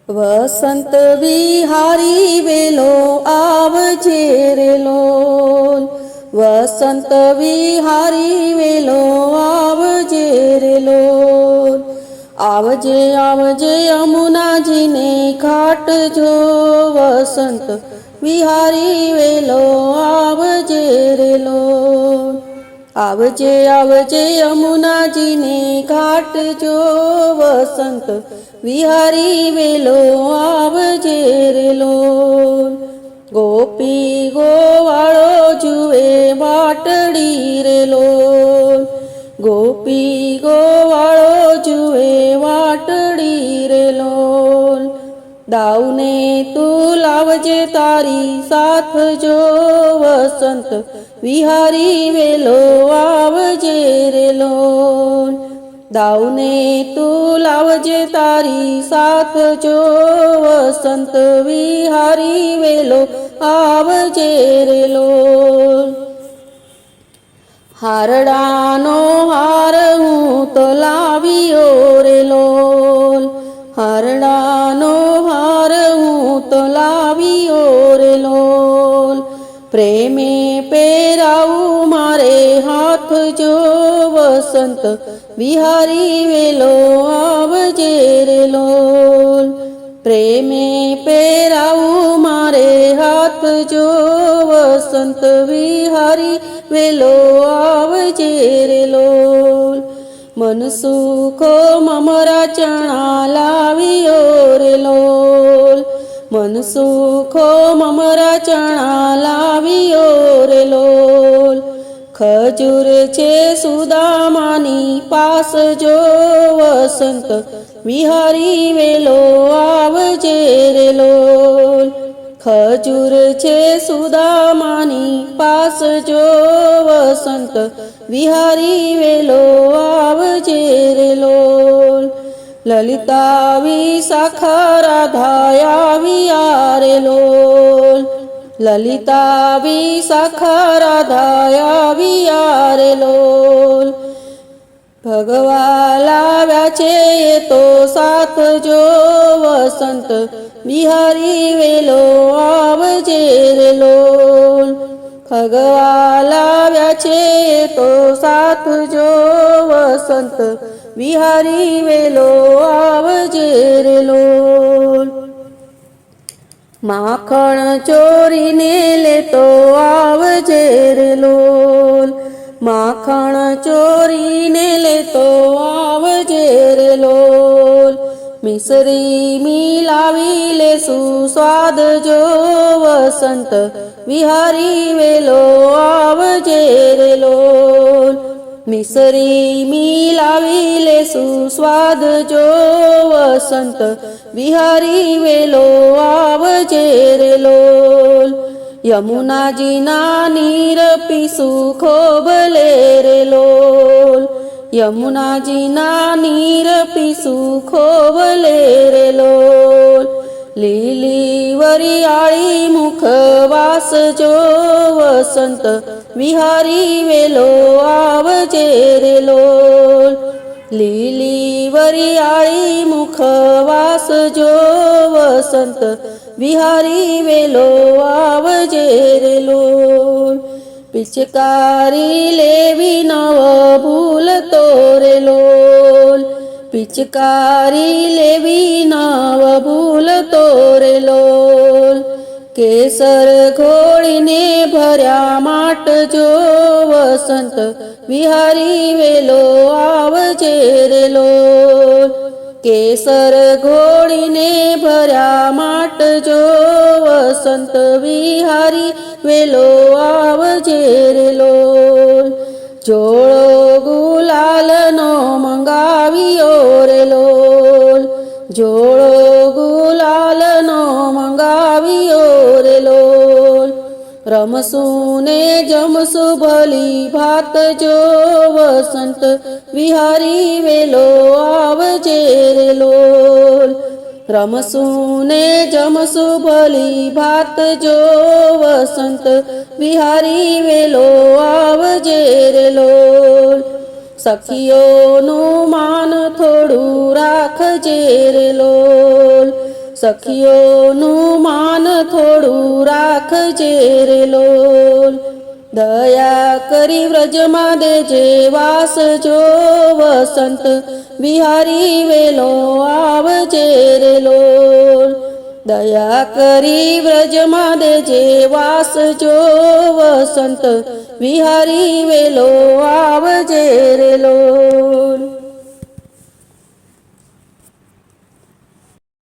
વસંત વિહારી વેલો આવજે રે લોલ, વસંત વિહારી વેલો આવજે રે લોલ. આવજે આવજે યમુનાજીને ઘાટ જો, વસંત વિહારી વેલો આવજે રે લોલ. આવજે આવજે યમુનાજીને ઘાટ જો, વસંત વિહારી વેલો આવજે રે લોલ. ગોપી ગોવાળો જુએ વાટડી રે લોલ, ગોપી ગોવાળો જુએ વાટડી રે લોલ. દાઉને તું લાવજે તારી સાથ જો, વસંત વિહારી વેલો આવજે રે લોલ. દાઉને તું લાવજે તારી સાથ જો, વસંત વિહારી વેલો આવજે રે લોલ. હારડાનો હાર હું તો લાવ્યો રે લોલ, હારડાનો હાર હું તો લાવ્યો રે લોલ. પ્રેમે પહેરાવું મારે હાથ જો, વસંત વિહારી વેલો આવજે રે લોલ. પ્રેમે પહેરાવું મારે હાથ જો, વસંત વિહારી વેલો આવજે રે લોલ. મનસુખો મમરા ચણા લાવ્યો રે લોલ, મનસુખો મમરા ચણા લાવ્યો રે લોલ. ખજૂર છે સુદામાની પાસ જો, વસંત વિહારી વેલો આવજે રે લોલ. ખજૂર છે સુદામાની પાસ જો, વસંત વિહારી વેલો આવજે રે લોલ. લલિતા વિશાખા રાધા આવ્યા રે લોલ, લલિતા વિશાખા રાધા આવ્યા રે લોલ. ભગવા લાવ્યા છે એ તો સાથ જો, વસંત વિહારી વેલો આવજે રે લોલ. ભગવા લાવ્યા છે એ તો સાથ જો, વસંત વિહારી વેલો આવજે રે લોલ. માખણ ચોરીને લેતો આવજે રે લોલ, માખણ ચોરીને લેતો આવજે રે લોલ. મિસરી મિલાવી લેશું સ્વાદ જો, વસંત વિહારી વેલો આવજે રે લોલ. મિસરી મિલાવી લેશું સ્વાદ જો, વસંત વિહારી વેલો આવજે રે લોલ. યમુનાજીના નીર પીશું ખોબલે રે લોલ, યમુનાજીના નીર પીશું ખોબલે રે લોલ. લીલી વરિયાળી મુખવાસ જો, વસંત વિહારી વેલો આવજે રે લોલ. લીલી વરિયાળી મુખવાસ જો, વસંત વિહારી વેલો આવજે રે લોલ. પિચકારી લેવી નવ ભૂલતો રે લોલ, પિચકારી લેવી નવ ભૂલતો રે લોલ. કેસર ઘોળીને ભર્યા માટ જો, વસંત વિહારી વેલો આવજે રે લોલ. કેસર ઘોળીને ભર્યા માટ જો, વસંત વિહારી વેલો આવજે રે લોલ. જોડો ગુલાલનો મંગાવ્યો રે લોલ, જોડો ગુલાલનો મંગાવ્યો રે લોલ. રમશું ને જમશું ભલી ભાત જો, વસંત વિહારી વેલો આવજે રે લોલ. રમશું ને જમશું ભલી ભાત જો, વસંત વિહારી વેલો આવજે રે લોલ. સખીઓનું માન થોડું રાખજે રે લોલ, સખીઓનું માન થોડું રાખજે રે લોલ દયા કરી વ્રજમાં દેજે વાસ જો વસંત વિહારી વેલો આવજે રે લોલ દયા કરી વ્રજમાં દેજે વાસ જો વસંત વિહારી વેલો આવજે રે લોલ